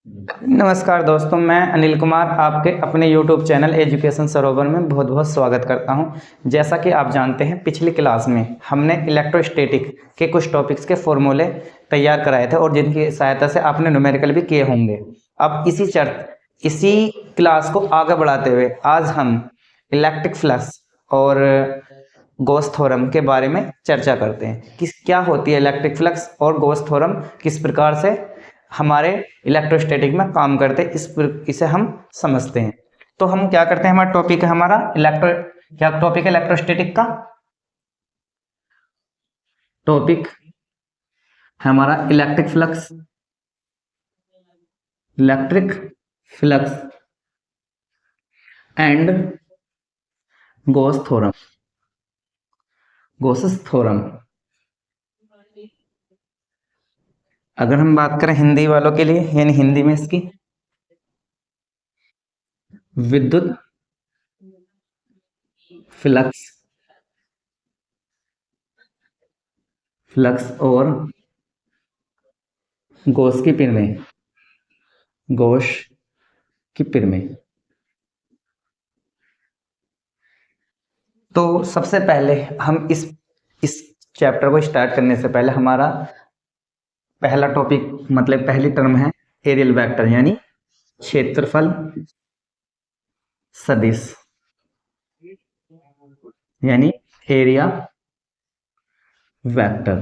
नमस्कार दोस्तों, मैं अनिल कुमार आपके अपने YouTube चैनल एजुकेशन सरोवर में बहुत बहुत स्वागत करता हूं। जैसा कि आप जानते हैं, पिछली क्लास में हमने इलेक्ट्रोस्टैटिक के कुछ टॉपिक्स के फॉर्मूले तैयार कराए थे और जिनकी सहायता से आपने न्यूमेरिकल भी किए होंगे। अब इसी क्लास को आगे बढ़ाते हुए आज हम इलेक्ट्रिक फ्लक्स और गॉस थ्योरम के बारे में चर्चा करते हैं कि क्या होती है इलेक्ट्रिक फ्लक्स और गॉस थ्योरम किस प्रकार से हमारे इलेक्ट्रोस्टैटिक में काम करते हैं, इसे हम समझते हैं। तो हम क्या करते हैं, हमारा टॉपिक है क्या टॉपिक है इलेक्ट्रोस्टैटिक का? टॉपिक है हमारा electric flux and Gauss's theorem. अगर हम बात करें हिंदी वालों के लिए, यानी हिंदी में इसकी विद्युत फ्लक्स और गॉस की प्रमेय। तो सबसे पहले हम इस चैप्टर को स्टार्ट करने से पहले हमारा पहला टॉपिक मतलब पहली टर्म है एरियल वेक्टर, यानी क्षेत्रफल सदिश, यानी एरिया वेक्टर।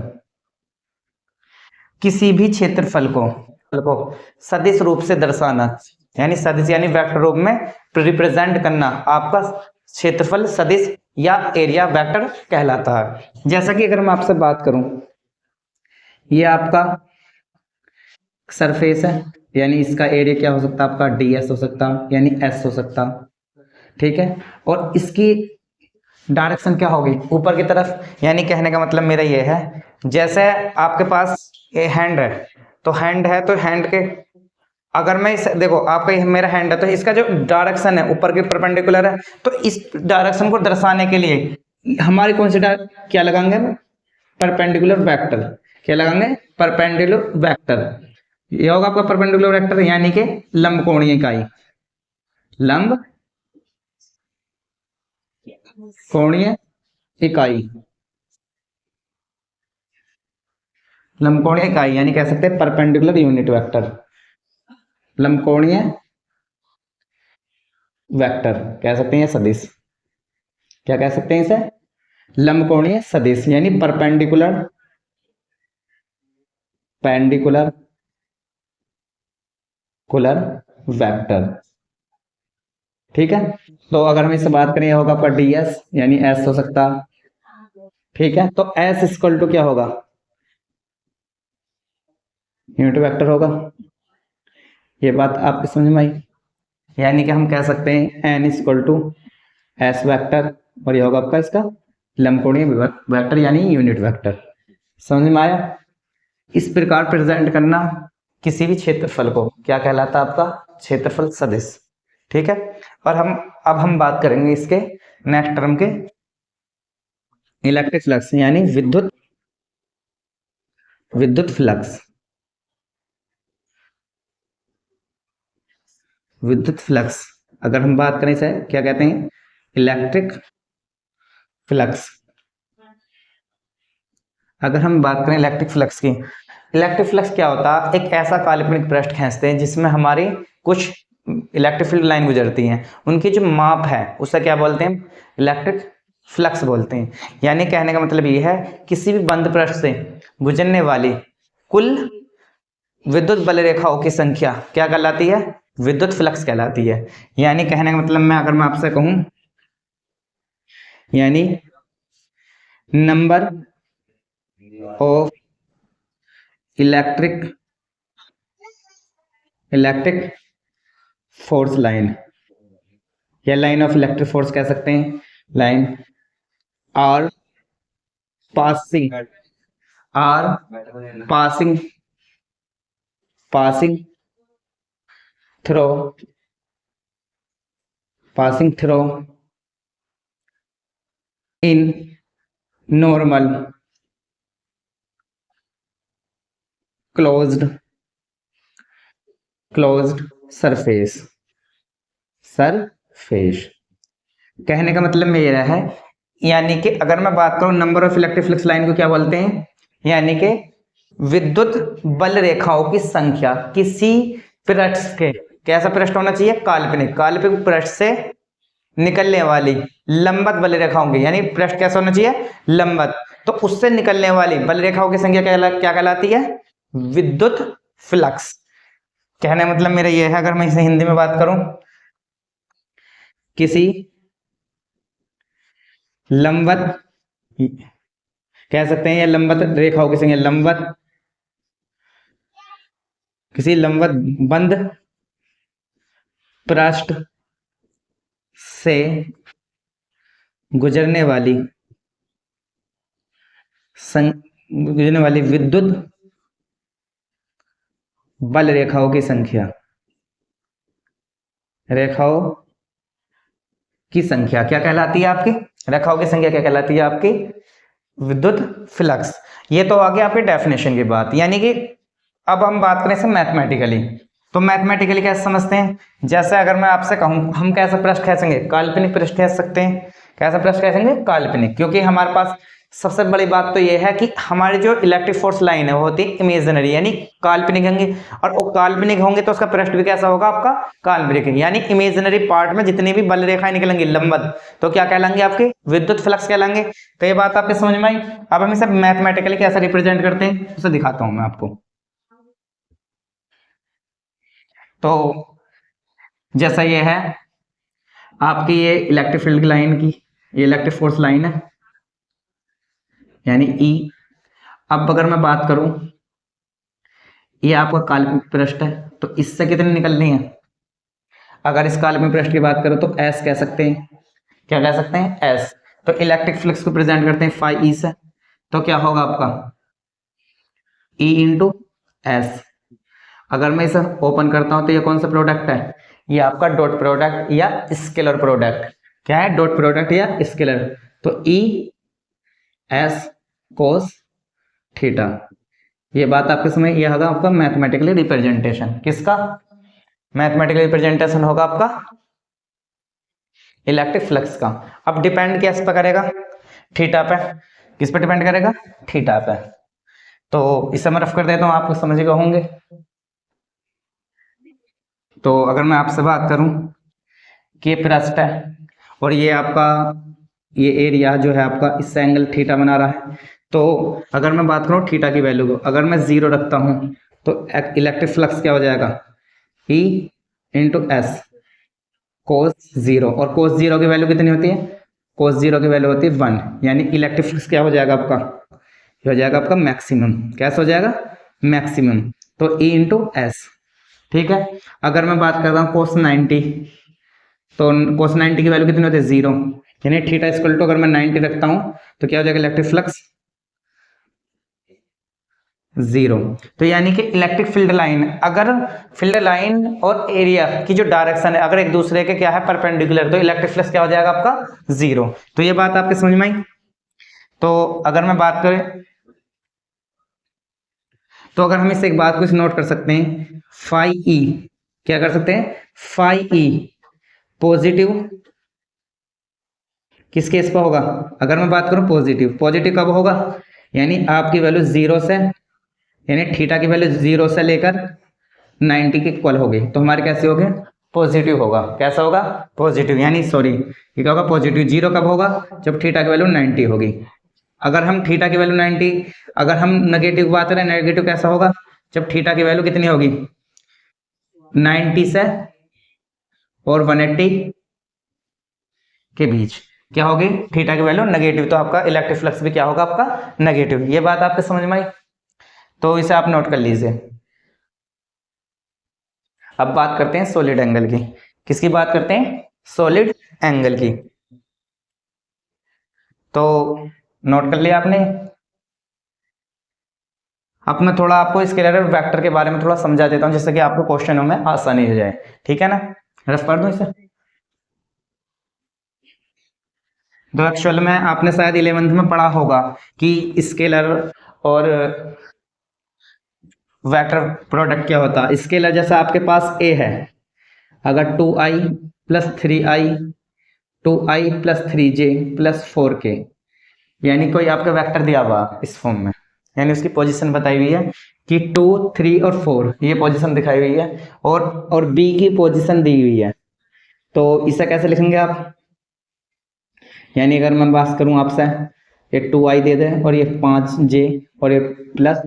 किसी भी क्षेत्रफल को सदिश रूप से दर्शाना, यानी सदिश यानी वेक्टर रूप में रिप्रेजेंट करना, आपका क्षेत्रफल सदिश या एरिया वेक्टर कहलाता है। जैसा कि अगर मैं आपसे बात करूं, ये आपका सरफेस है, यानी इसका एरिया क्या हो सकता है आपका ds हो सकता, यानी s हो सकता, ठीक है। और इसकी डायरेक्शन क्या होगी ऊपर की तरफ, यानी कहने का मतलब मेरा ये है, जैसे आपके पास ये हैंड है, तो हैंड के अगर मैं इस देखो आपका ये मेरा हैंड है, तो इसका जो डायरेक्शन है ऊपर के परपेंडिकुलर है, तो इस डायरेक्शन को दर्शाने के लिए हमारी कौन सी क्या लगाएंगे, परपेंडिकुलर वेक्टर। क्या लगाएंगे? Perpendicular vector. ये होगा आपका परपेंडिकुलर वेक्टर, यानी कि लंबकोणीय इकाई, लंब कोणीय इकाई, लंबकोणीय इकाई यानी कह सकते हैं परपेंडिकुलर यूनिट वेक्टर, लंबकोणीय वेक्टर कह सकते हैं सदिश। क्या कह सकते हैं इसे? लंबकोणीय सदिश, यानी परपेंडिकुलर पेंडिकुलर कुलर वेक्टर, ठीक है। तो अगर हम इससे बात करें, होगा आपका ds, यानी s हो सकता, ठीक है। तो s इक्वल टू क्या होगा? यूनिट वेक्टर होगा। ये बात आपकी समझ में आई? यानी कि हम कह सकते हैं n equal to S vector, और ये होगा आपका इसका लंबकोणीय वेक्टर यानी यूनिट वेक्टर। समझ में आया? इस प्रकार प्रेजेंट करना किसी भी क्षेत्रफल को क्या कहलाता है? आपका क्षेत्रफल सदिश, ठीक है। और अब हम बात करेंगे इसके नेक्स्ट टर्म के इलेक्ट्रिक फ्लक्स, यानी विद्युत फ्लक्स। अगर हम बात करें इसे क्या कहते हैं? Electric flux. अगर हम बात करें इलेक्ट्रिक फ्लक्स की, इलेक्ट्रिक फ्लक्स क्या होता है? एक ऐसा काल्पनिक पृष्ठ खींचते हैं जिसमें हमारी कुछ इलेक्ट्रिक फील्ड लाइन गुजरती हैं, उनकी जो माप है उसे क्या बोलते हैं? इलेक्ट्रिक फ्लक्स बोलते हैं। यानी कहने का मतलब ये है, किसी भी बंद पृष्ठ से गुजरने वाली कुल विद्युत बल रेखाओं की संख्या क्या कहलाती है? विद्युत फ्लक्स कहलाती है। यानी कहने का मतलब मैं अगर मैं आपसे कहूं, यानी number of electric electric force line, या लाइन ऑफ इलेक्ट्रिक फोर्स कह सकते हैं, line are passing are passing passing through in normal closed closed surface. Surface कहने का मतलब मेरा है, यानी कि अगर मैं बात करूं number of electric flux line को क्या बोलते हैं, यानी कि विद्युत बल रेखाओं की संख्या किसी पृष्ठ के, कैसा पृष्ठ होना चाहिए, काल्पनिक, काल्पनिक पृष्ठ से निकलने वाली लंबवत बल रेखाओं की, यानी पृष्ठ कैसा होना चाहिए, लंबवत, तो उससे निकलने वाली बल रेखाओं की संख्या क्या कहलाती है, विद्युत फ्लक्स। कहने का मतलब मेरा यह है, अगर मैं इसे हिंदी में बात करूं, किसी लंबवत, कह सकते हैं, या लंबवत रेखाओं की संख्या, लंबवत, किसी लंबवत बंद पृष्ठ से गुजरने वाली विद्युत बल रेखाओं की संख्या, रेखाओं की संख्या क्या कहलाती है आपकी, रेखाओं की संख्या क्या कहलाती है आपकी, विद्युत फ्लक्स। ये तो आ गया आपकी डेफिनेशन की बात, यानी कि अब हम बात करें से मैथमेटिकली, तो मैथमेटिकली कैसे समझते हैं, जैसे अगर मैं आपसे कहूं हम कैसा पृष्ठ खींचेंगे, काल्पनिक पृष्ठ खींच सकते हैं, कैसा पृष्ठ खींचेंगे, काल्पनिक, क्योंकि हमारे पास सबसे बड़ी बात तो ये है कि हमारी जो इलेक्ट्रिक फोर्स लाइन है वो होती है इमेजिनरी, यानी काल्पनिक होंगे, और वो काल्पनिक होंगे तो उसका पृष्ठ भी कैसा होगा आपका, काल्पनिक, यानी इमेजिनरी पार्ट में जितनी भी बल रेखाएं निकलेंगी लंबवत, तो क्या कहलाएंगे आपके, विद्युत फ्लक्स कहलाएंगे। तो ये बात आपके समझ में आई। अब हम इसे मैथमेटिकली कैसे रिप्रेजेंट करते हैं उसे दिखाता हूं मैं आपको। तो जैसा ये है आपकी, ये इलेक्ट्रिक फील्ड की लाइन की, ये इलेक्ट्रिक फोर्स लाइन है, यानी ई। अब अगर मैं बात करूं, ये आपका काल्पनिक पृष्ठ है, तो इससे कितनी निकलनी है, अगर इस काल्पनिक पृष्ठ की बात करो तो एस कह सकते हैं, क्या कह सकते हैं, एस। तो इलेक्ट्रिक फ्लक्स को प्रेजेंट करते हैं फाई ई से, तो क्या होगा आपका ई इंटू एस। अगर मैं इसे ओपन करता हूं तो ये कौन सा प्रोडक्ट है, ये आपका डॉट प्रोडक्ट या स्केलर प्रोडक्ट, क्या है, डॉट प्रोडक्ट या स्केलर, तो ई एस कोस थीटा। ये बात आपके समय यह होगा आपका मैथमेटिकली रिप्रेजेंटेशन, किसका, मैथमेटिकल रिप्रेजेंटेशन होगा आपका इलेक्ट्रिक फ्लक्स का। अब डिपेंड किस पे करेगा, थीटा पे, किस पे डिपेंड करेगा, थीटा पे। तो इसे मैं रफ कर देता हूं, आपको समझ गए होंगे। तो अगर मैं आपसे बात करूं कि ये पृष्ठ है और ये आपका, ये एरिया जो है आपका इससे एंगल थीटा बना रहा है, तो अगर मैं बात करूं थीटा की वैल्यू को, अगर मैं जीरो रखता हूं तो इलेक्ट्रिक फ्लक्स क्या हो जाएगा, E into S cos zero, और कोस जीरो की वैल्यू कितनी होती है, कोस जीरो की वैल्यू होती है 1, यानी इलेक्ट्रिक फ्लक्स क्या हो जाएगा आपका, ये हो जाएगा आपका मैक्सिमम, कैसे हो जाएगा, मैक्सिमम, तो ई इंटू एस। ठीक है। अगर मैं बात करता हूँ कोस 90, तो कोस 90 की वैल्यू कितनी होती है, जीरो, यानी थीटा इक्वल टू अगर मैं 90 रखता हूँ तो क्या हो जाएगा, इलेक्ट्रिक फ्लक्स जीरो। तो यानी कि इलेक्ट्रिक फील्ड लाइन, अगर फील्ड लाइन और एरिया की जो डायरेक्शन है अगर एक दूसरे के क्या है परपेंडिकुलर, तो इलेक्ट्रिक फ्लक्स क्या हो जाएगा आपका, जीरो। तो ये बात आपके समझ में आई। तो अगर मैं बात करें, तो अगर हम इसे एक बात को नोट कर सकते हैं, फाई ई, क्या कर सकते हैं, फाई ई पॉजिटिव किस केस पर होगा, अगर मैं बात करूं पॉजिटिव, पॉजिटिव कब होगा, यानी आपकी वैल्यू जीरो से, यानी थीटा की वैल्यू जीरो से लेकर 90 के इक्वल होगी, तो हमारे कैसे होगे, पॉजिटिव होगा, कैसा होगा, पॉजिटिव, यानी सॉरी ये क्या होगा, पॉजिटिव। जीरो कब होगा, जब थीटा की वैल्यू 90 होगी। अगर हम थीटा की वैल्यू 90, अगर हम नेगेटिव बात करें, नेगेटिव कैसा होगा, जब थीटा की वैल्यू कितनी होगी, 90 से और 180 के बीच क्या होगी, थीटा की वैल्यू नेगेटिव, तो आपका इलेक्ट्रिक फ्लक्स भी क्या होगा, आपका नेगेटिव। ये बात आपके समझ में आई, तो इसे आप नोट कर लीजिए। अब बात करते हैं सॉलिड एंगल की, किसकी बात करते हैं, सॉलिड एंगल की। तो नोट कर लिया आपने। अब मैं थोड़ा आपको स्केलर वेक्टर के बारे में थोड़ा समझा देता हूं, जिससे कि आपको क्वेश्चनों में आसानी हो जाए, ठीक है ना, रफ कर दूं इसे। तो एक्चुअल में आपने शायद 11th में पढ़ा होगा कि स्केलर और वेक्टर प्रोडक्ट क्या होता है। स्केलर जैसा आपके पास ए है, अगर 2i plus 3i 2i plus 3j plus 4k, यानी कोई आपका वेक्टर दिया हुआ इस फॉर्म में, यानी उसकी पोजीशन बताई हुई है कि 2 3 और 4 ये पोजीशन दिखाई हुई है, और b की पोजीशन दी हुई है। तो इसे कैसे लिखेंगे आप, यानी अगर मैं बात करूं आपसे, ये 2i दे दे और ये 5j और ये प्लस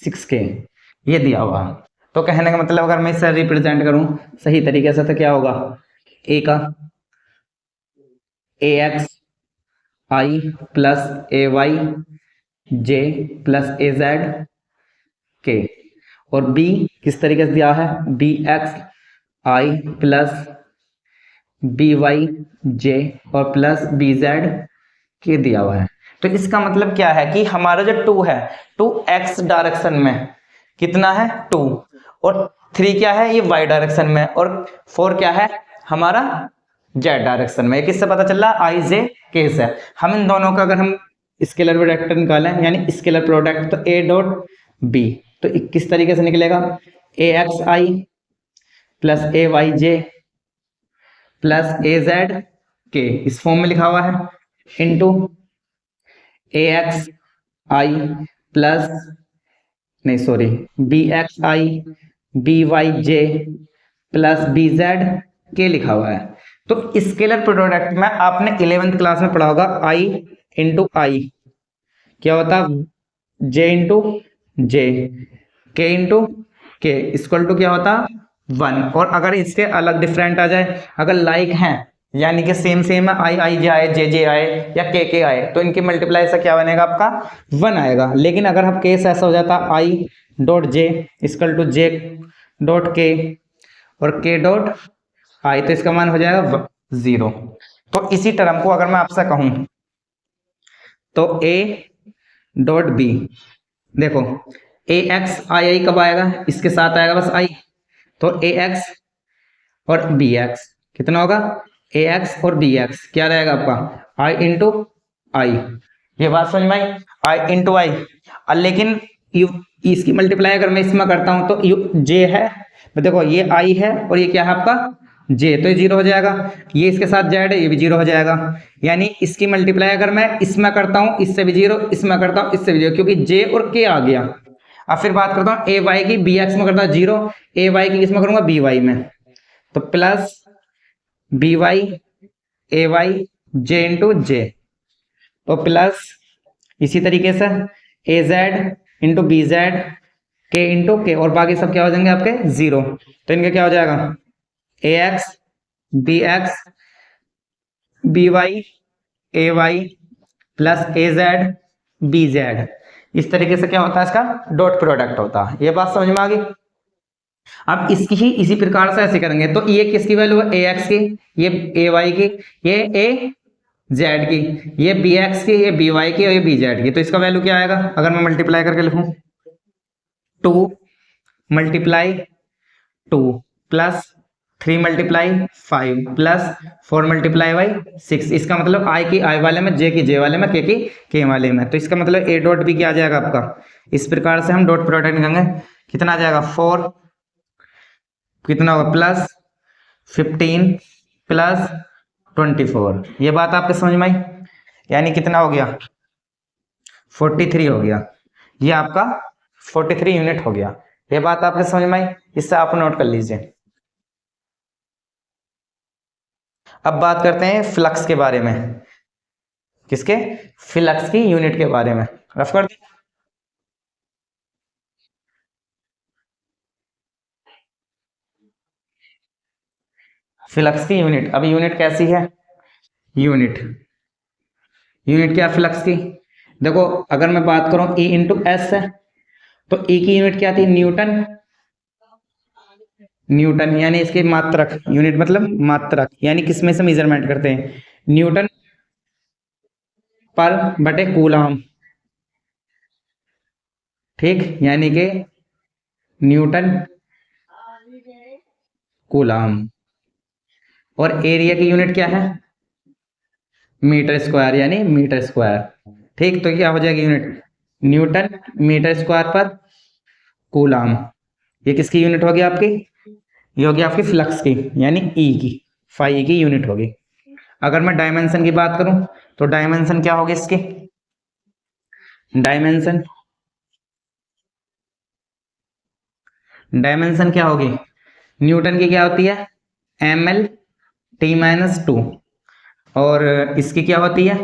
6k ये दिया हुआ है। तो कहने का मतलब अगर मैं इसे रिप्रेजेंट करूं सही तरीके से तो क्या होगा, a का ax i plus ay j plus az k, और b किस तरीके से दिया है, bx i plus by j और प्लस bz k दिया हुआ है। तो इसका मतलब क्या है कि हमारा जो 2 है 2 x डायरेक्शन में कितना है 2, और 3 क्या है ये y डायरेक्शन में, और 4 क्या है हमारा z डायरेक्शन में। किससे पता चल रहा, i j k से। हम इन दोनों का अगर हम स्केलर प्रोडक्ट निकालें यानी स्केलर प्रोडक्ट, तो a डॉट b तो किस तरीके से निकलेगा, ax i plus ay j plus az k इस फॉर्म में लिखा हुआ है, इंटू ax i प्लस नहीं sorry bx i by j plus bz k लिखा हुआ है। तो स्केलर प्रोडक्ट में आपने 11th क्लास में पढ़ा होगा i इंटू आई क्या होता, j इंटू जे, k इंटू के इक्वल टू क्या होता 1। और अगर इसके अलग डिफरेंट आ जाए, अगर लाइक हैं यानी कि सेम सेम है, आई जे आए जे जे आए या के आए, तो इनकी मल्टीप्लाई से क्या बनेगा आपका 1 आएगा। लेकिन अगर हम केस ऐसा हो जाता I dot J equal to J dot K और के डॉट आई, तो इसका मान हो जाएगा 0। तो इसी टर्म को अगर मैं आपसे कहूं तो a डॉट बी, देखो ए एक्स आई आई कब आएगा, इसके साथ आएगा बस आई, तो ए एक्स और बी एक्स कितना होगा, ए एक्स और बी एक्स क्या रहेगा आपका आई इंटू आई। ये बात समझ में आई, आई इंटू आई। लेकिन इसकी मल्टीप्लाई अगर मैं इसमें करता हूं तो यू जे है, देखो ये आई है और ये क्या है आपका जे, तो ये 0 हो जाएगा, ये इसके साथ जेड है ये भी 0 हो जाएगा। यानी इसकी मल्टीप्लाई अगर मैं इसमें करता हूं इससे भी 0, इसमें करता हूं इससे भी 0, क्योंकि जे और के आ गया। अब फिर बात करता हूं ए वाई की, बी एक्स में करता हूं 0, ए वाई की किसमें करूंगा बी वाई में, तो plus B Y A Y J into जे, तो प्लस इसी तरीके से ए जेड इंटू बी जेड के इंटू के, और बाकी सब क्या हो जाएंगे आपके 0। तो इनका क्या हो जाएगा A X B X B Y A Y plus A Z B Z. इस तरीके से क्या होता है इसका डॉट प्रोडक्ट होता है। ये बात समझ में आ गई। अब इसकी ही इसी प्रकार से ऐसे करेंगे, तो ये किसकी वैल्यू है ए एक्स की, ये ए वाई की, ये ए जेड की, ये बी एक्स की, ये बी वाई की और ये बी जेड की। तो इसका वैल्यू क्या आएगा अगर मैं मल्टीप्लाई करके लिखूं, 2 multiply 2 plus 3 multiply 5 plus 4 multiply by 6। इसका मतलब आई की आई वाले में, जे की जे वाले में, के की के वाले में। तो इसका मतलब ए डॉट बी क्या आ जाएगा आपका, इस प्रकार से हम डॉट प्रोडक्ट निकालेंगे, कितना आ जाएगा 4 कितना होगा प्लस 15 प्लस 24। ये बात आपके समझ में आई, यानी कितना हो गया 43 हो गया, ये आपका 43 यूनिट हो गया। ये बात आपके समझ में आई, इससे आप नोट कर लीजिए। अब बात करते हैं फ्लक्स के बारे में, किसके, फ्लक्स की यूनिट के बारे में। रफ कर दिया, फ्लक्स की यूनिट। अब यूनिट कैसी है, यूनिट क्या फ्लक्स की, देखो अगर मैं बात करूं E इंटू एस है, तो E की यूनिट क्या थी न्यूटन, न्यूटन यानी इसकी मात्रक, यूनिट मतलब मात्रक, यानी किसमें से मेजरमेंट करते हैं, न्यूटन पर बटे कूलम, ठीक, यानी कि न्यूटन कूलम। और एरिया की यूनिट क्या है मीटर स्क्वायर, यानी मीटर स्क्वायर, ठीक। तो क्या हो जाएगी यूनिट न्यूटन मीटर स्क्वायर पर कूलाम। ये किसकी यूनिट होगी आपकी? ये होगी आपकी फ्लक्स की, यानी ई की, फाई की यूनिट होगी। अगर मैं डायमेंशन की बात करूं तो डायमेंशन क्या होगी इसकी? डायमेंशन डायमेंशन क्या होगी? न्यूटन की क्या होती है? ml t-2। और इसकी क्या होती है?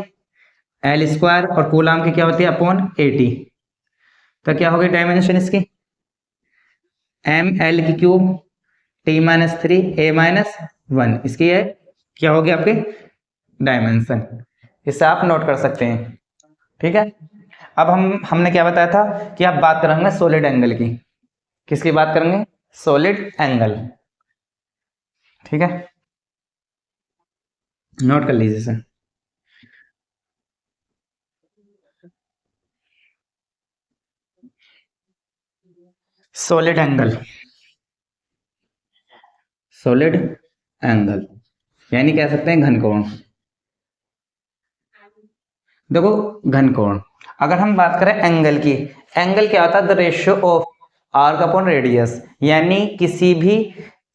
L square. और कूलाम की क्या होती है? Upon AT। तो क्या होगी डायमेंशन इसकी? ml की क्यूब t-3 a-1। इसकी है क्या होगी आपके डायमेंशन। इससे आप नोट कर सकते हैं। ठीक है। अब हमने क्या बताया था कि आप बात करेंगे सॉलिड एंगल की। किसकी बात करेंगे? Solid angle. ठीक है, नोट कर लीजिए sir. Solid angle, solid angle यानी कह सकते हैं घनकोण। देखो घनकोण, अगर हम बात करें एंगल की, एंगल क्या होता है? The ratio of arc upon radius, यानी किसी भी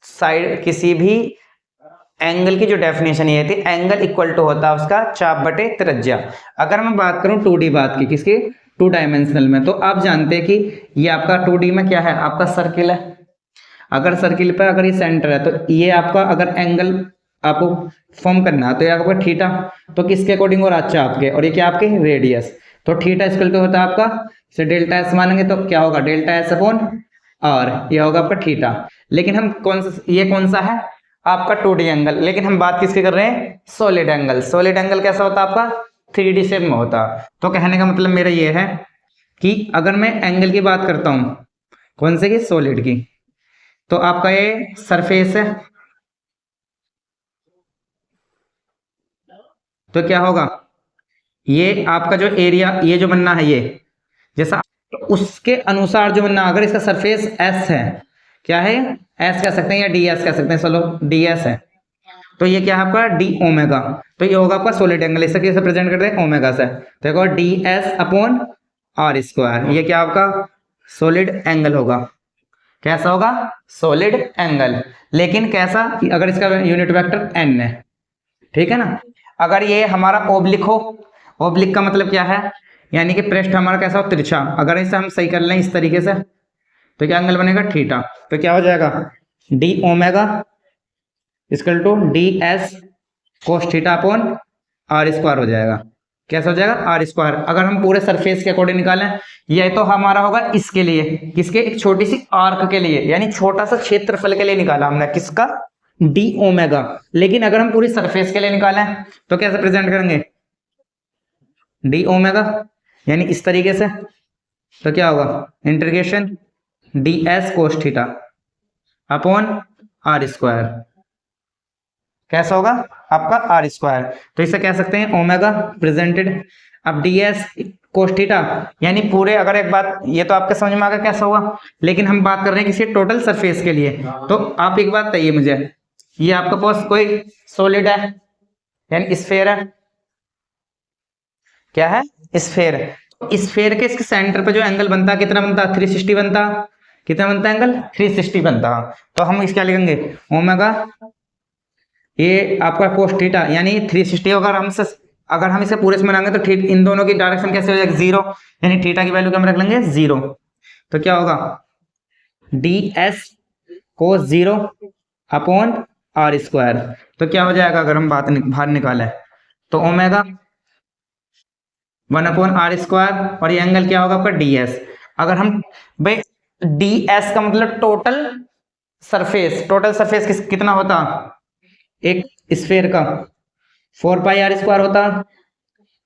साइड, किसी भी एंगल की जो डेफिनेशन ये थी, एंगल इक्वल टू होता है उसका चाप बटे त्रिज्या। अगर मैं बात करूं 2D बात की, किसकी? 2 डायमेंशनल में, तो आप जानते हैं कि ये आपका 2D में क्या है? आपका सर्किल है। अगर सर्किल पे अगर ये सेंटर है तो ये आपका अगर एंगल आपको फॉर्म करना है तो ये आपका थीटा, तो किसके अकॉर्डिंग हो रहा है? चाप के। और ये क्या आपके? रेडियस। तो थीटा इक्वल टू होता है आपका, इसे डेल्टा एस मानेंगे तो क्या होगा? डेल्टा एस अपॉन आर, ये होगा आपका थीटा। लेकिन हम कौन सा, ये कौन सा है? आपका 2D एंगल। लेकिन हम बात किसकी कर रहे हैं? Solid angle. सॉलिड एंगल कैसा होता है आपका? 3D शेप में होता। तो कहने का मतलब मेरा ये है कि अगर मैं एंगल की बात करता हूं, कौन से की? सॉलिड की, तो आपका ये सरफेस है, तो क्या होगा? ये आपका जो एरिया, ये जो बनना है, ये जैसा, तो उसके अनुसार जो बनना, अगर इसका सरफेस एस है, क्या है? एस कह सकते हैं या डी एस कह सकते हैं, चलो डी एस है, तो ये क्या है आपका? D omega. तो ये होगा आपका सॉलिड एंगल। इसे कैसे प्रेजेंट करते हैं? ओमेगा से। तो देखो D S upon R square, ये क्या आपका सॉलिड एंगल होगा। कैसा होगा? Solid angle. लेकिन कैसा? कि अगर इसका यूनिट वेक्टर एन है, ठीक है ना। अगर ये हमारा ओब्लिक हो, ओब्लिक का मतलब क्या है? यानी कि पृष्ठ हमारा कैसा हो? तिरछा। अगर इसे हम सही कर लें इस तरीके से, तो क्या एंगल बनेगा? थीटा। तो क्या हो जाएगा? D omega equal to D S cos theta upon R square हो जाएगा। कैसा हो जाएगा? R square. अगर हम पूरे सरफेस के अकॉर्डिंग निकालें, ये तो हमारा होगा इसके लिए, किसके? एक छोटी सी आर्क के लिए, यानी छोटा सा क्षेत्रफल के लिए निकाला हमने, किसका? D omega. लेकिन अगर हम पूरी सरफेस के लिए निकालें तो कैसे प्रेजेंट करेंगे? डी ओमेगा, यानी इस तरीके से। तो क्या होगा? Integration D S cos theta upon R square. कैसा होगा आपका? R square. तो इसे कह सकते हैं ओमेगा प्रेजेंटेड। अब डी एस कोस थीटा, यानी पूरे, अगर एक बात, ये तो आपके समझ में आ गया कैसा हुआ। लेकिन हम बात कर रहे हैं किसी टोटल सरफेस के लिए। तो आप एक बात बताइए मुझे, ये आपके पास कोई सॉलिड है, यानी स्फेयर है, क्या है? स्फेयर। स्फेयर के इसके सेंटर पे जो एंगल बनता है, कितना बनता है? 360 बनता। कितना बनता है एंगल? 360 बनता। तो हम इस क्या लिखेंगे? ओमेगा, ये आपका कोस थीटा, यानी 360। अगर हम इसे पूरे से बनाएंगे तो ठीक इन दोनों की डायरेक्शन कैसे हो जाएगी? जीरो, यानी थीटा की वैल्यू हम रख लेंगे जीरो। तो क्या होगा? D S cos zero upon R square. तो क्या हो जाएगा अगर हम बाहर निकालें? तो ओमेगा 1 अपॉन आर स्क्वायर, और ये एंगल क्या होगा आपका? D S. अगर हम भाई, डी एस का मतलब टोटल सरफेस, टोटल सरफेस कितना होता? एक स्फेयर का 4 पाई आर स्क्वायर होता।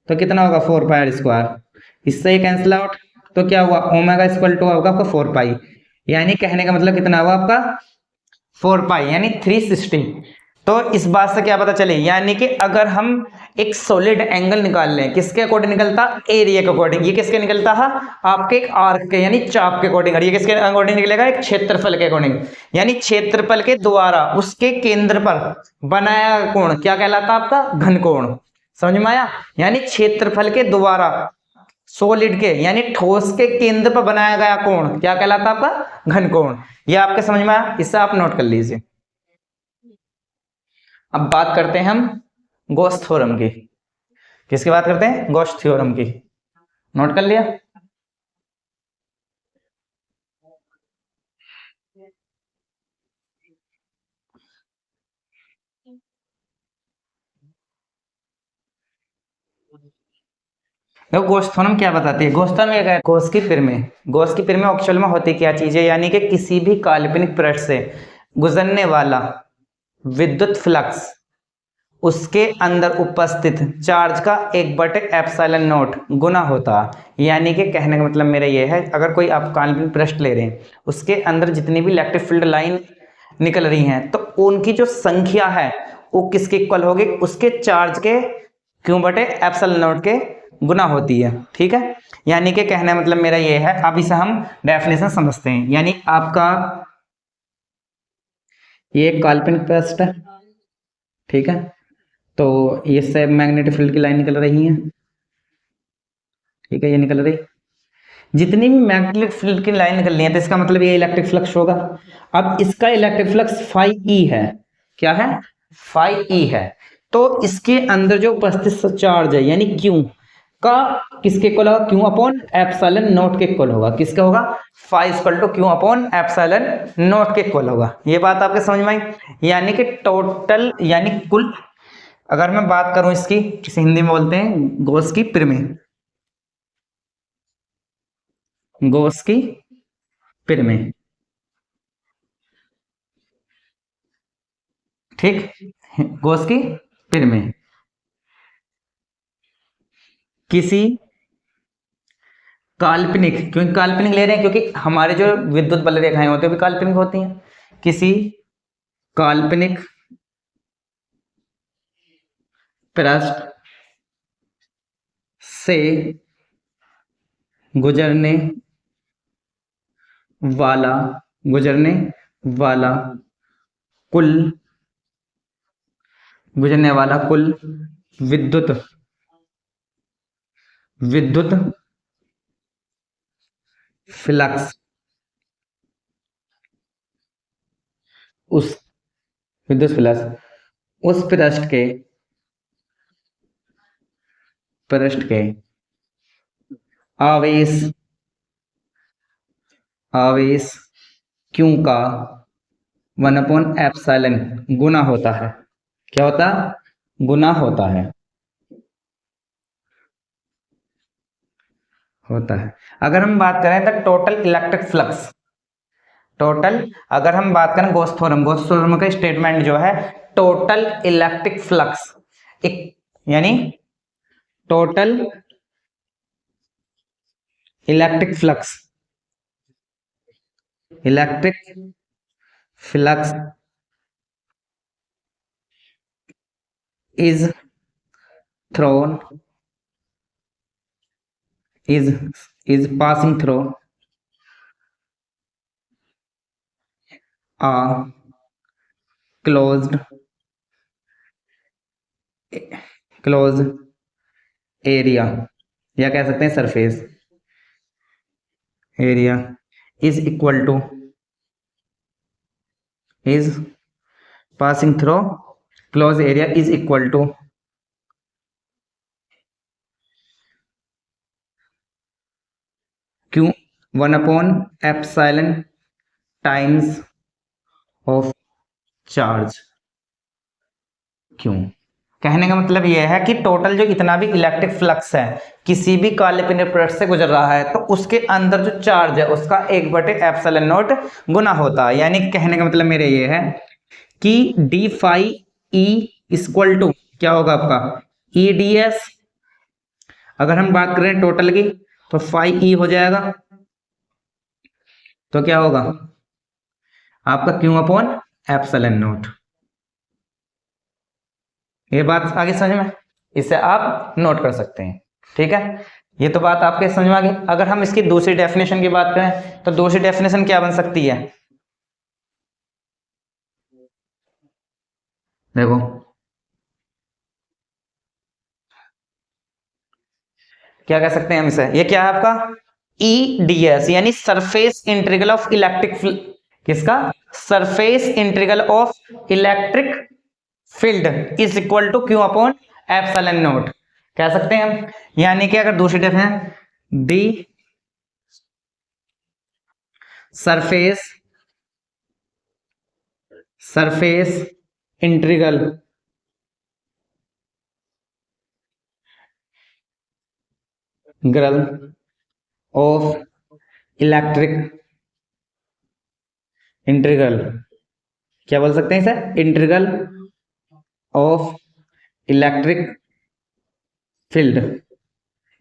तो कितना होगा? 4 पाई आर स्क्वायर। इससे ही कैंसिल आउट। तो क्या हुआ? ओमेगा इक्वल टू होगा आपका 4 पाई, यानी कहने का मतलब कितना हुआ आपका? 4 पाई, यानी 360। तो इस बात से क्या पता चले, यानी कि अगर हम एक सॉलिड एंगल निकाल लें, किसके अकॉर्डिंग निकलता? एरिया के अकॉर्डिंग। ये किसके निकलता है? आपके एक आर्क के, यानी चाप के अकॉर्डिंग। और ये किसके अकॉर्डिंग निकलेगा? एक क्षेत्रफल के अकॉर्डिंग। यानी क्षेत्रफल के द्वारा उसके केंद्र पर बनाया कोण क्या कहलाता? आपका घनकोण। समझ में आया? यानी क्षेत्रफल के द्वारा सॉलिड के यानी ठोस के केंद्र पर बनाया गया कोण क्या कहलाता है? आपका घन कोण। ये आपके समझ में आया, इससे आप नोट कर लीजिए। अब बात करते हैं हम गॉस थ्योरम की। किसकी बात करते हैं? गॉस थ्योरम की। नोट कर लिया? देखो गॉस थ्योरम क्या बताती है? गॉस थ्योरम क्या है? गॉस की पिरमें एक्चुअल में होती क्या चीज है? यानी कि किसी भी काल्पनिक पृष्ठ से गुजरने वाला विद्युत फ्लक्स उसके अंदर उपस्थित चार्ज का 1/ε0 गुना होता है। यानी कि कहने का मतलब मेरा ये है, अगर कोई आप काल्पनिक पृष्ठ ले रहे हैं, उसके अंदर जितनी भी इलेक्ट्रिक फील्ड लाइन निकल रही हैं, तो उनकी जो संख्या है वो किसके इक्वल होगी? उसके चार्ज के Q/ε0 के गुना होती है। ठीक है, यानी कि कहने का मतलब मेरा ये है। अब इसे हम डेफिनेशन समझते हैं। यानी आपका ये एक काल्पनिक पृष्ठ है, ठीक है, तो ये सब मैग्नेटिक फील्ड की लाइन निकल रही है, ठीक है, ये निकल रही। जितनी भी मैग्नेटिक फील्ड की लाइन निकल रही है तो इसका मतलब ये इलेक्ट्रिक फ्लक्स होगा। अब इसका इलेक्ट्रिक फ्लक्स फाई ई है। क्या है? फाई ई है। तो इसके अंदर जो उपस्थित चार्ज है यानी क्यू का किसके इक्वल होगा? क्यू अपॉन एप्सिलॉन नॉट के इक्वल होगा। किसका होगा? Phi equal to Q upon epsilon naught के इक्वल होगा। ये बात आपके समझ में आई? यानी कि टोटल यानी कुल, अगर मैं बात करूं इसकी, जिसे हिंदी में बोलते हैं गॉस की पिरमें, गॉस की पिरमें, ठीक, गॉस की पिरमें किसी काल्पनिक, क्योंकि काल्पनिक ले रहे हैं क्योंकि हमारे जो विद्युत बल रेखाएं होती है भी काल्पनिक होती हैं, किसी काल्पनिक पृष्ठ से गुजरने वाला गुजरने वाला कुल गुजरने वाला कुल विद्युत विद्युत फ्लक्स उस विद्युत फ्लक्स उस पृष्ठ के आवेश आवेश क्यों का 1/ε गुना होता है। क्या होता? गुना होता है। होता है। अगर हम बात करें तो टोटल इलेक्ट्रिक फ्लक्स, टोटल, अगर हम बात करें गॉस थ्योरम का स्टेटमेंट जो है, टोटल इलेक्ट्रिक फ्लक्स एक, यानी total electric flux electric flux is thrown is is passing through a closed closed area, या कह सकते हैं surface area, is equal to is passing through close area is equal to Q 1/ε times of charge Q. कहने का मतलब यह है कि टोटल जो इतना भी इलेक्ट्रिक फ्लक्स है किसी भी काल्पनिक पृष्ठ से गुजर रहा है तो उसके अंदर जो चार्ज है उसका 1/ε0 गुना होता है। यानी कहने का मतलब मेरे ये है कि D phi E equal to क्या होगा आपका? E D S. अगर हम बात करें टोटल की तो फाई ई हो जाएगा, तो क्या होगा आपका? Q upon epsilon naught. ये बात आगे समझ में, इसे आप नोट कर सकते हैं। ठीक है, ये तो बात आपके समझ में आ गई। अगर हम इसकी दूसरी डेफिनेशन की बात करें तो दूसरी डेफिनेशन क्या बन सकती है? देखो, क्या कह सकते हैं हम इसे, ये क्या है आपका EDS यानी सरफेस इंटीग्रल ऑफ इलेक्ट्रिक, किसका, surface integral of electric field is equal to Q upon epsilon naught कह सकते हैं हम। यानी कि अगर दूसरी definition be surface integral of electric integral, क्या बोल सकते हैं इसे, integral of electric field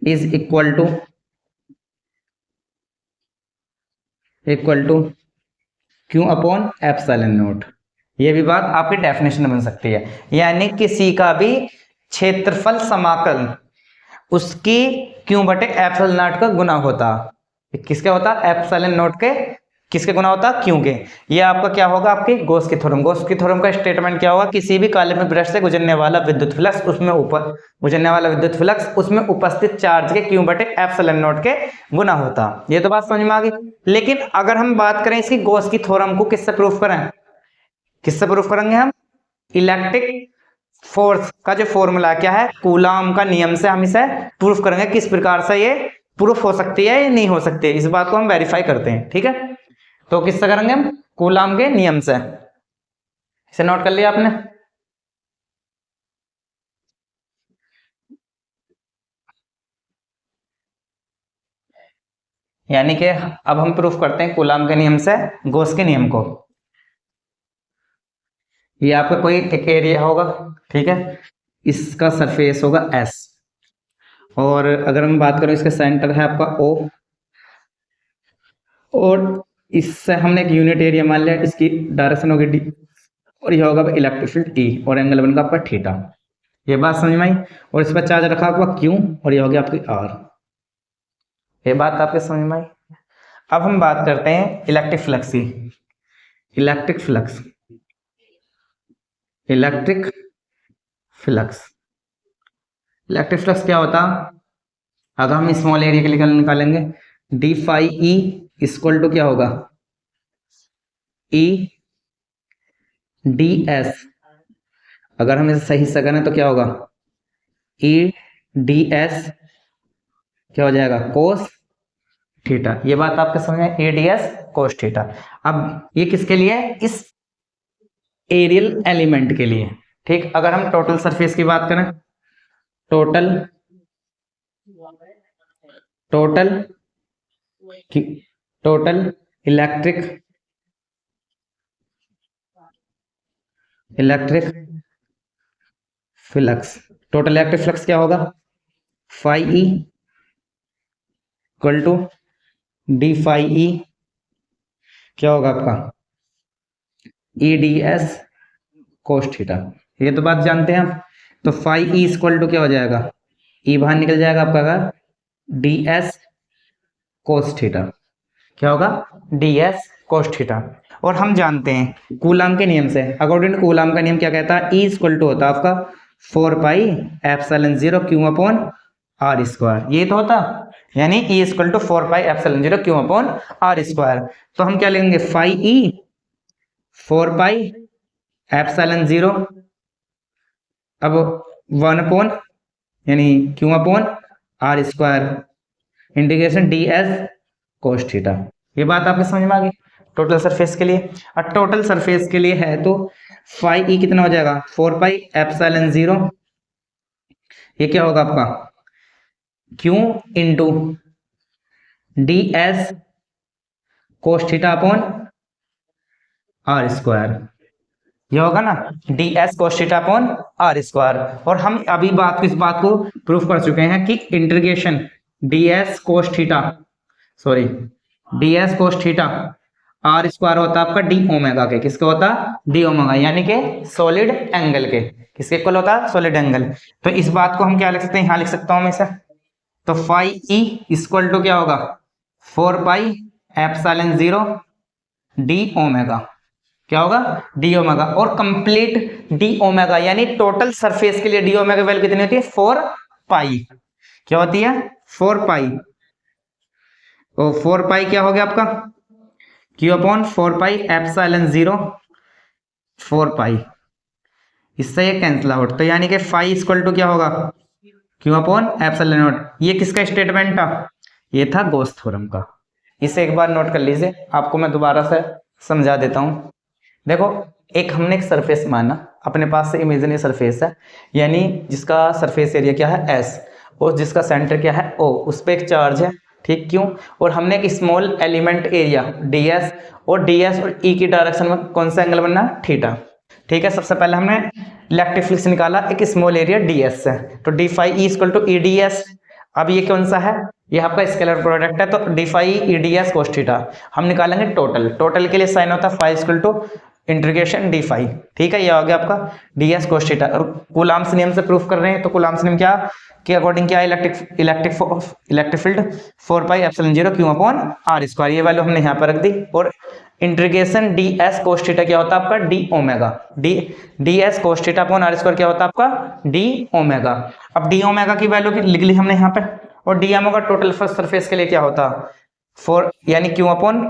is equal to Q upon epsilon naught. ये भी बात आपकी डेफिनेशन बन सकती है। यानी किसी का भी क्षेत्रफल समाकल उसकी Q बटे एप्सिलॉन नॉट का गुना होता, किसके होता, एप्सिलॉन नॉट के किसके गुना होता, Q के। ये आपका क्या होगा, आपकी गॉस की थ्योरम। गॉस की थ्योरम का स्टेटमेंट क्या होगा, किसी भी काल्पनिक पृष्ठ से गुजरने वाला विद्युत फ्लक्स उसमें उपस्थित चार्ज के Q बटे एप्सिलॉन नॉट के गुना होता। ये तो बात समझ में आ गई। लेकिन अगर हम बात करें इसकी गॉस की थ्योरम को किससे प्रूफ करें, किससे प्रूफ करेंगे हम, इलेक्ट्रिक फोर्स का जो फॉर्मूला क्या है, कूलाम का नियम से हम इसे प्रूफ करेंगे। किस प्रकार से ये प्रूफ हो सकती है या नहीं हो सकती है, इस बात को हम वेरीफाई करते हैं। ठीक है, तो किससे करेंगे हम, कूलाम के नियम से। इसे नोट कर लिया आपने। यानी कि अब हम प्रूफ करते हैं कूलाम के नियम से गॉस के नियम को। ये आपका कोई एक एरिया होगा, ठीक है, इसका सरफेस होगा S, और अगर हम बात करें इसका सेंटर है आपका O, और इससे हमने एक यूनिट एरिया मान लिया, इसकी डायरेक्शन होगी D, और यह होगा इलेक्ट्रिक फील्ड E, और एंगल बनेगा आपका थीटा। ये बात समझ में आई। और इस पर चार्ज रखा हुआ Q, और ये हो गया आपकी R। ये बात आपके समझ में आई। अब हम बात करते हैं इलेक्ट्रिक फ्लक्स की। इलेक्ट्रिक फ्लक्स क्या होता, अगर हम स्मॉल एरिया के लिए निकालेंगे, D phi E equal to क्या होगा, ई डी एस। अगर हम इसे सही से करें तो क्या होगा, ई डी एस क्या हो जाएगा, कोस थीटा। ये बात आपके समझ में, A D S cos theta. अब ये किसके लिए, इस एरियल एलिमेंट के लिए। ठीक, अगर हम टोटल सरफेस की बात करें, टोटल इलेक्ट्रिक फ्लक्स क्या होगा, phi E equal to D phi E क्या होगा आपका, E D S cos theta. ये तो बात जानते हैं आप। तो फाई ई इक्वल टू क्या हो जाएगा, ई बाहर निकल जाएगा आपका, डी एस कोस थीटा। क्या होगा, डी एस कोस थीटा। और हम जानते हैं कूलाम के नियम से, अकॉर्डिंग टू कूलाम का नियम क्या कहता है, ई इक्वल टू होता है आपका 4 pi epsilon 0 Q upon R square. ये तो होता, यानी E equal to 4 pi epsilon 0 Q upon R square. तो हम क्या लेंगे, फाई ई 4 पाई एप्सिलॉन 0, अब 1 अपॉन यानी Q upon R square integration D S cos theta. ये बात आपके समझ में आ गई टोटल सरफेस के लिए। और टोटल सरफेस के लिए है तो फाई ई कितना हो जाएगा, 4 पाई एप्सिलॉन 0, ये क्या होगा आपका Q into D S cos theta upon R square. ये होगा ना, D S cos theta upon R square. और हम अभी इस बात को प्रूफ कर चुके हैं कि integration D S cos theta R square होता है आपका डी ओमेगा के, किसका होता, डी ओमेगा, यानी कि सॉलिड एंगल के, किसके इक्वल होता है, सॉलिड एंगल। तो इस बात को हम क्या लिख सकते हैं, यहां लिख सकता हूं मैं इसे। तो फाई ई इक्वल टू क्या होगा, 4 पाई एप्सिलॉन 0 डी ओमेगा, क्या होगा, डी ओमेगा। और कंप्लीट डी ओमेगा यानी टोटल सरफेस के लिए डी ओमेगा वैल्यू कितनी होती है, 4 पाई। क्या होती है 4 पाई, ओ 4 पाई क्या हो गया आपका Q अपॉन 4 पाई एप्सिलॉन 0 4 पाई, इससे ये कैंसिल आउट, तो यानी कि फाई इक्वल टू क्या होगा Q अपॉन एप्सिलॉन नॉट। ये किसका स्टेटमेंट था, ये था गॉस थ्योरम का। इसे एक बार नोट कर लीजिए, आपको मैं दोबारा से समझा देता हूँ। देखो एक हमने एक सरफेस माना, अपने पास से इमेजिनरी सरफेस है, यानी जिसका सरफेस एरिया क्या है S, और जिसका सेंटर क्या है O, उस पर एक चार्ज है, ठीक क्यों, और हमने एक स्मॉल एलिमेंट एरिया ds, और ds और E की डायरेक्शन में कौन सा एंगल बनना, थीटा। ठीक है, सबसे पहले हमने इलेक्ट्रिक फ्लक्स निकाला एक स्मॉल एरिया ds से, तो D phi E equal to E D S. अब ये कौन सा है, ये आपका स्केलर प्रोडक्ट है, तो D phi E D S cos theta. हम निकालेंगे टोटल, टोटल के लिए साइन होता है phi equal to integration D phi. ठीक है, ये आ गया आपका डी एस कोस थीटा। और कूलॉम्स नियम से प्रूफ कर रहे हैं, तो कूलॉम्स नियम क्या के अकॉर्डिंग क्या है, electric field 4 pi epsilon 0 Q upon R square, ये वैल्यू हमने यहाँ पर रख दी। और integration D S cos theta क्या होता है आपका D omega, D S cos theta upon R square क्या होता है आपका डी ओमेगा। अब डी ओमेगा की वैल्यू लिख ली हमने यहाँ पे, और डी ओमेगा टोटल सरफेस के लिए क्या होता 4, यानी Q अपॉन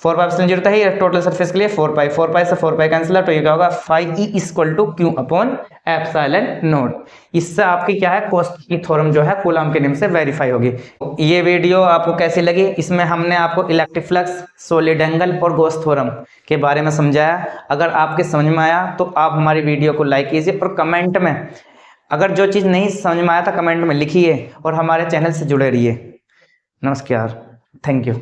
4 पाई एप्सिलॉन 0 था ही, टोटल सरफेस के लिए 4 पाई, 4 पाई से 4 पाई कैंसिल, तो ये क्या होगा phi E equal to Q upon epsilon naught. इससे आपकी क्या है कोस की थ्योरम जो है कूलॉम के नियम से वेरीफाई होगी। ये वीडियो आपको कैसी लगी, इसमें हमने आपको इलेक्ट्रिक फ्लक्स, सॉलिड एंगल और गॉस थ्योरम के बारे में समझाया। अगर आपके समझ में आया तो आप हमारी वीडियो को लाइक कीजिए, और कमेंट में अगर जो चीज़ नहीं समझ में आया था कमेंट में लिखिए, और हमारे चैनल से जुड़े रहिए। नमस्कार, थैंक यू।